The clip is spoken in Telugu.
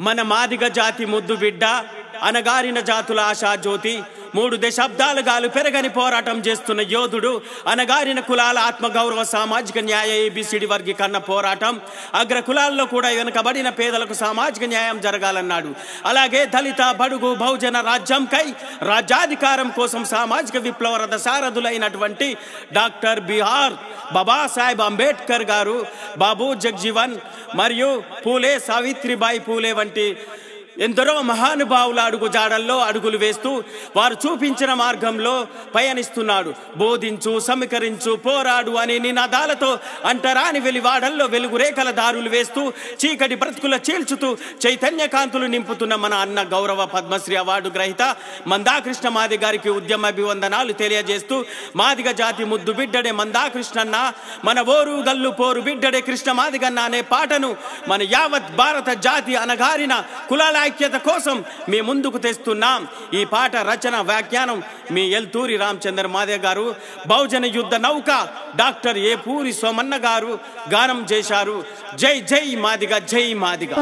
మన మాదిగ జాతి ముద్దు బిడ్డ అనగారిన జాతుల ఆశాజ్యోతి 3 దశాబ్దాలుగాలు పెరగని పోరాటం చేస్తున్న యోధుడు అనగారిన కులాల ఆత్మగౌరవ సామాజిక న్యాయ ఏబిసిడి వర్గీకరణ పోరాటం అగ్ర కులాల్లో కూడా వెనుకబడిన పేదలకు సామాజిక న్యాయం జరగాలన్నాడు. అలాగే దళిత బడుగు బహుజన రాజ్యంకై రాజ్యాధికారం కోసం సామాజిక విప్లవ రథసారథులైనటువంటి డాక్టర్ బిఆర్ బాబాసాహెబ్ అంబేద్కర్ గారు, బాబు జగజీవన్ మరియు పూలే సావిత్రిబాయి పూలే వంటి ఎందరో మహానుభావుల అడుగు జాడల్లో అడుగులు వేస్తూ వారు చూపించిన మార్గంలో పయనిస్తున్నాడు. బోధించు, సమీకరించు, పోరాడు అనే నినాదాలతో అంటరాని వెలివాడల్లో వెలుగు రేఖల దారులు వేస్తూ చీకటి బ్రతుకుల చీల్చుతూ చైతన్య కాంతులు నింపుతున్న మన అన్న గౌరవ పద్మశ్రీ అవార్డు గ్రహీత మందాకృష్ణ మాది గారికి ఉద్యమ అభివందనాలు తెలియజేస్తూ, మాదిగ జాతి ముద్దు బిడ్డడే మందాకృష్ణన్న, మన ఓరు గల్లు పోరు బిడ్డడే కృష్ణ మాదిగన్న అనే పాటను మన యావత్ భారత జాతి అనగారిన కులాల ఐక్యత కోసం మీ ముందుకు తెస్తున్నాం. ఈ పాట రచన వ్యాఖ్యానం మీ ఎల్తూరి రామచంద్ర మాదే గారు. బహుజన యుద్ధ నౌక డాక్టర్ ఏ పూరి సోమన్న గారు గానం చేశారు. జై జై మాదిగ, జై మాదిగ.